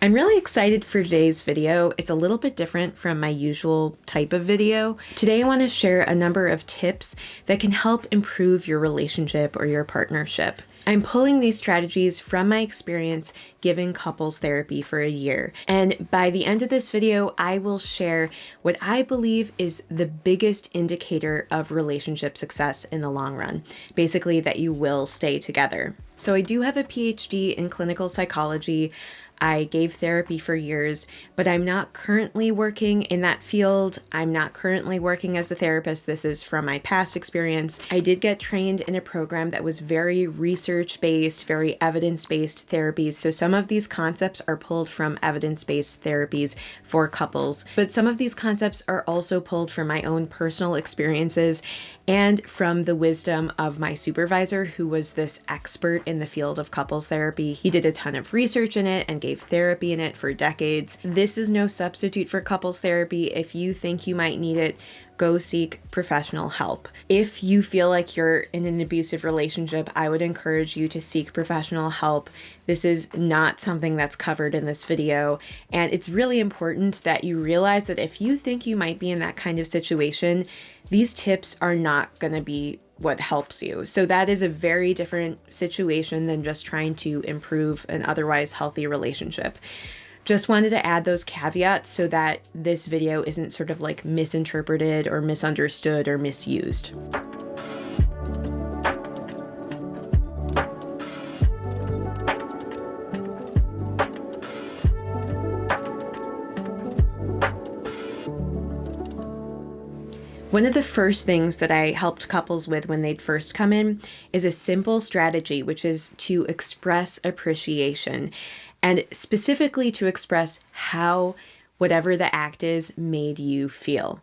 I'm really excited for today's video. It's a little bit different from my usual type of video. Today I want to share a number of tips that can help improve your relationship or your partnership. I'm pulling these strategies from my experience giving couples therapy for a year. And by the end of this video, I will share what I believe is the biggest indicator of relationship success in the long run. Basically, that you will stay together. So I do have a PhD in clinical psychology. I gave therapy for years, but I'm not currently working in that field. I'm not currently working as a therapist. This is from my past experience. I did get trained in a program that was very research-based, very evidence-based therapies. So some of these concepts are pulled from evidence-based therapies for couples, but some of these concepts are also pulled from my own personal experiences and from the wisdom of my supervisor, who was this expert in the field of couples therapy. He did a ton of research in it and gave therapy in it for decades. This is no substitute for couples therapy. If you think you might need it, go seek professional help. If you feel like you're in an abusive relationship, I would encourage you to seek professional help. This is not something that's covered in this video. And it's really important that you realize that if you think you might be in that kind of situation, these tips are not going to be what helps you. So that is a very different situation than just trying to improve an otherwise healthy relationship. Just wanted to add those caveats so that this video isn't sort of like misinterpreted or misunderstood or misused. One of the first things that I helped couples with when they'd first come in is a simple strategy, which is to express appreciation, and specifically to express how whatever the act is made you feel.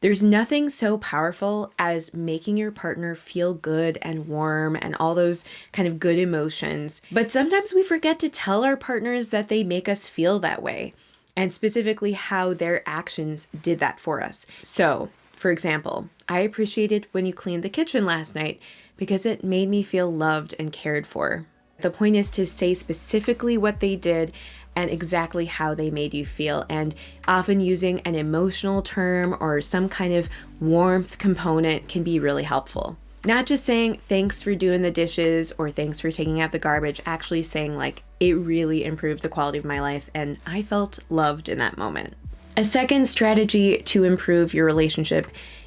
There's nothing so powerful as making your partner feel good and warm and all those kind of good emotions. But sometimes we forget to tell our partners that they make us feel that way, and specifically how their actions did that for us. So, for example, I appreciated when you cleaned the kitchen last night because it made me feel loved and cared for. The point is to say specifically what they did and exactly how they made you feel, and often using an emotional term or some kind of warmth component can be really helpful. Not just saying thanks for doing the dishes or thanks for taking out the garbage, actually saying like it really improved the quality of my life and I felt loved in that moment. A second strategy to improve your relationship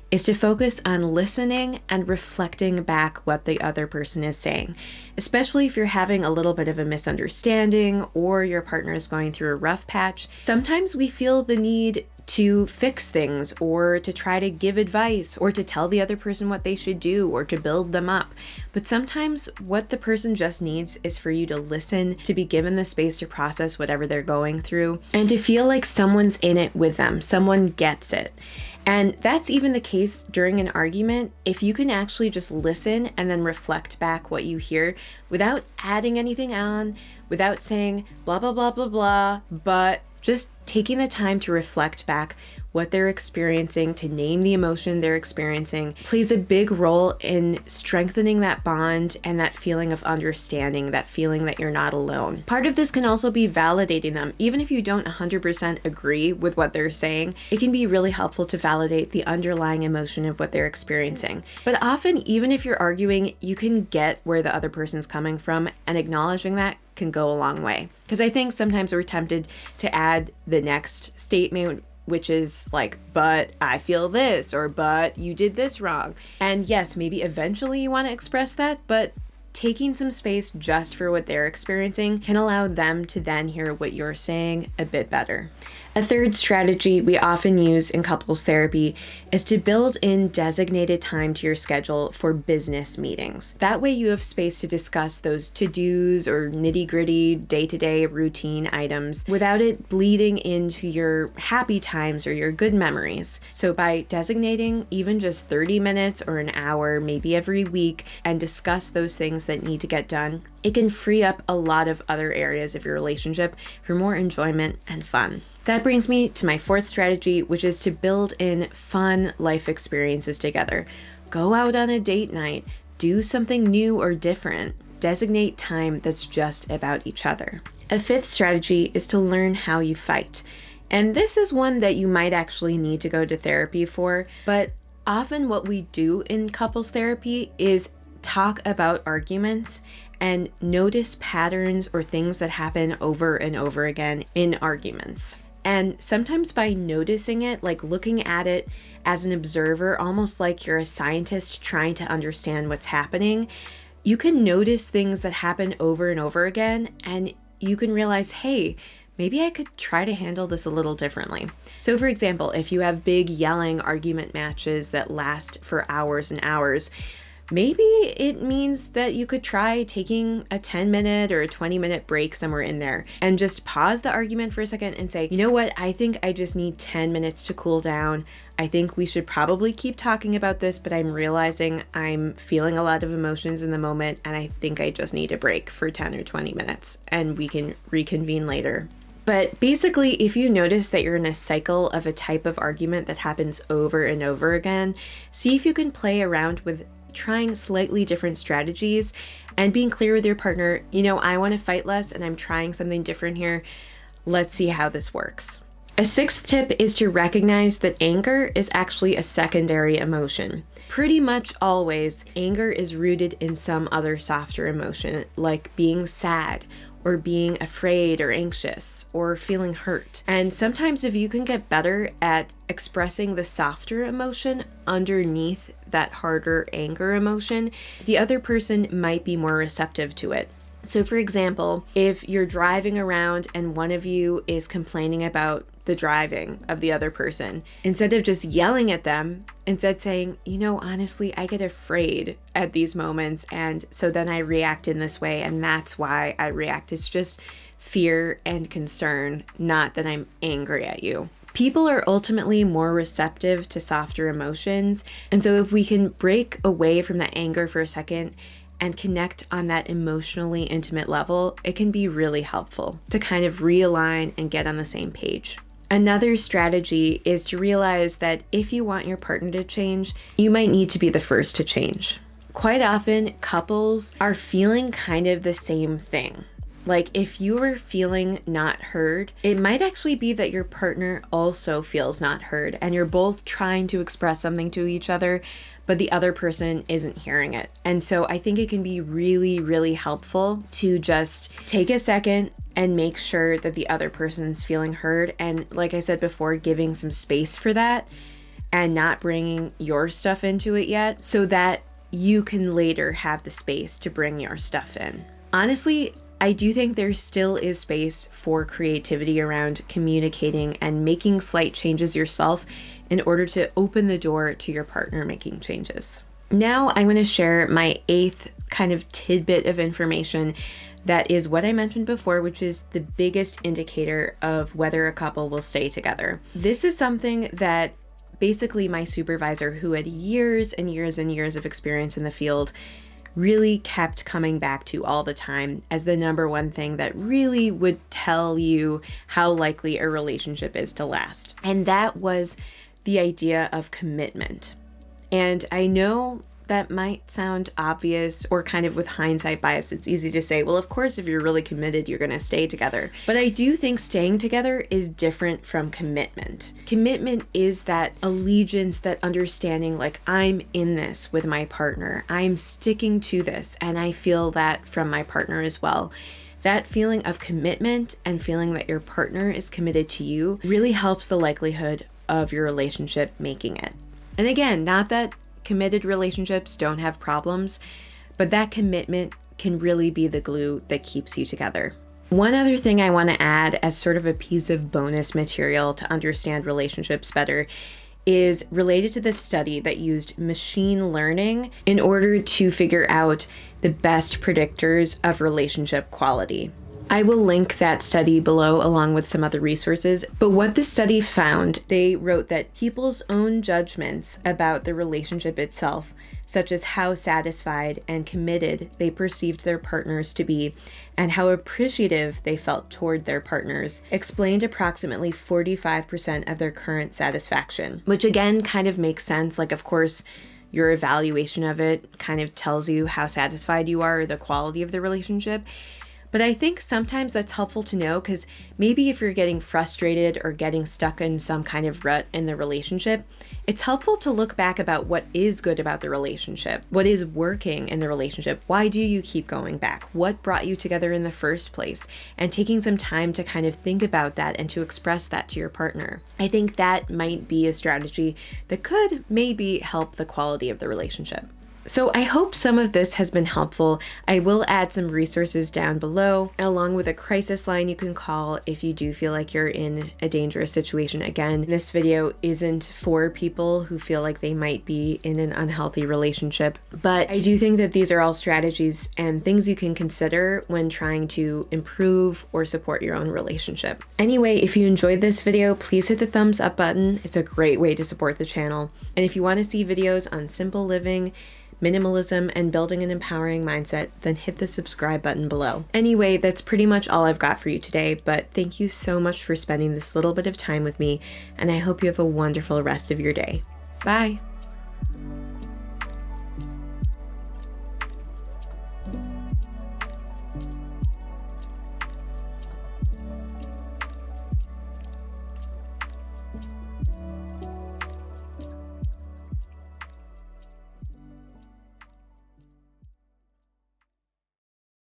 is to focus on listening and reflecting back what the other person is saying, especially if you're having a little bit of a misunderstanding or your partner is going through a rough patch. Sometimes we feel the need to fix things or to try to give advice or to tell the other person what they should do or to build them up. But sometimes what the person just needs is for you to listen, to be given the space to process whatever they're going through, and to feel like someone's in it with them, someone gets it. And that's even the case during an argument. If you can actually just listen and then reflect back what you hear without adding anything on, without saying blah, blah, blah, blah, blah, but just taking the time to reflect back what they're experiencing, to name the emotion they're experiencing, plays a big role in strengthening that bond and that feeling of understanding, that feeling that you're not alone. Part of this can also be validating them. Even if you don't 100% agree with what they're saying, it can be really helpful to validate the underlying emotion of what they're experiencing. But often, even if you're arguing, you can get where the other person's coming from, and acknowledging that can go a long way. Because I think sometimes we're tempted to add the next statement, which is like, but I feel this, or but you did this wrong. And yes, maybe eventually you want to express that, but taking some space just for what they're experiencing can allow them to then hear what you're saying a bit better. A third strategy we often use in couples therapy is to build in designated time to your schedule for business meetings. That way you have space to discuss those to-dos or nitty-gritty day-to-day routine items without it bleeding into your happy times or your good memories. So by designating even just 30 minutes or an hour, maybe every week, and discuss those things that need to get done, it can free up a lot of other areas of your relationship for more enjoyment and fun. That brings me to my fourth strategy, which is to build in fun life experiences together. Go out on a date night, do something new or different. Designate time that's just about each other. A fifth strategy is to learn how you fight. And this is one that you might actually need to go to therapy for, but often what we do in couples therapy is talk about arguments and notice patterns or things that happen over and over again in arguments. And sometimes by noticing it, like looking at it as an observer, almost like you're a scientist trying to understand what's happening, you can notice things that happen over and over again, and you can realize, hey, maybe I could try to handle this a little differently. So for example, if you have big yelling argument matches that last for hours and hours, maybe it means that you could try taking a 10-minute or a 20-minute break somewhere in there and just pause the argument for a second and say, you know what, I think I just need 10 minutes to cool down. I think we should probably keep talking about this, but I'm realizing I'm feeling a lot of emotions in the moment, and I think I just need a break for 10 or 20 minutes, and we can reconvene later. But basically, if you notice that you're in a cycle of a type of argument that happens over and over again, see if you can play around with trying slightly different strategies and being clear with your partner, you know, I want to fight less and I'm trying something different here. Let's see how this works. A sixth tip is to recognize that anger is actually a secondary emotion. Pretty much always, anger is rooted in some other softer emotion, like being sad or being afraid or anxious or feeling hurt. And sometimes if you can get better at expressing the softer emotion underneath that harder anger emotion, the other person might be more receptive to it. So for example, if you're driving around and one of you is complaining about the driving of the other person, instead of just yelling at them, instead saying, you know, honestly, I get afraid at these moments, and so then I react in this way, and that's why I react. It's just fear and concern, not that I'm angry at you. People are ultimately more receptive to softer emotions, and so if we can break away from the anger for a second and connect on that emotionally intimate level, it can be really helpful to kind of realign and get on the same page. Another strategy is to realize that if you want your partner to change, you might need to be the first to change. Quite often, couples are feeling kind of the same thing. Like if you are feeling not heard, it might actually be that your partner also feels not heard and you're both trying to express something to each other, but the other person isn't hearing it. And so I think it can be really, really helpful to just take a second and make sure that the other person's feeling heard. And like I said before, giving some space for that and not bringing your stuff into it yet so that you can later have the space to bring your stuff in. Honestly, I do think there still is space for creativity around communicating and making slight changes yourself in order to open the door to your partner making changes. Now I'm going to share my eighth kind of tidbit of information that is what I mentioned before, which is the biggest indicator of whether a couple will stay together. This is something that basically my supervisor, who had years and years and years of experience in the field, really kept coming back to all the time as the number one thing that really would tell you how likely a relationship is to last. And that was the idea of commitment. And I know that might sound obvious, or kind of with hindsight bias, it's easy to say, well, of course, if you're really committed, you're going to stay together. But I do think staying together is different from commitment. Commitment is that allegiance, that understanding, like I'm in this with my partner, I'm sticking to this, and I feel that from my partner as well. That feeling of commitment and feeling that your partner is committed to you really helps the likelihood of your relationship making it. And again, not that committed relationships don't have problems, but that commitment can really be the glue that keeps you together. One other thing I want to add as sort of a piece of bonus material to understand relationships better is related to this study that used machine learning in order to figure out the best predictors of relationship quality. I will link that study below along with some other resources, but what the study found, they wrote that people's own judgments about the relationship itself, such as how satisfied and committed they perceived their partners to be and how appreciative they felt toward their partners, explained approximately 45% of their current satisfaction, which again kind of makes sense. Like, of course, your evaluation of it kind of tells you how satisfied you are or the quality of the relationship. But I think sometimes that's helpful to know because maybe if you're getting frustrated or getting stuck in some kind of rut in the relationship, it's helpful to look back about what is good about the relationship, what is working in the relationship. Why do you keep going back? What brought you together in the first place? And taking some time to kind of think about that and to express that to your partner. I think that might be a strategy that could maybe help the quality of the relationship. So I hope some of this has been helpful. I will add some resources down below, along with a crisis line you can call if you do feel like you're in a dangerous situation. Again, this video isn't for people who feel like they might be in an unhealthy relationship, but I do think that these are all strategies and things you can consider when trying to improve or support your own relationship. Anyway, if you enjoyed this video, please hit the thumbs up button. It's a great way to support the channel. And if you want to see videos on simple living, minimalism, and building an empowering mindset, then hit the subscribe button below. Anyway, that's pretty much all I've got for you today, but thank you so much for spending this little bit of time with me, and I hope you have a wonderful rest of your day. Bye!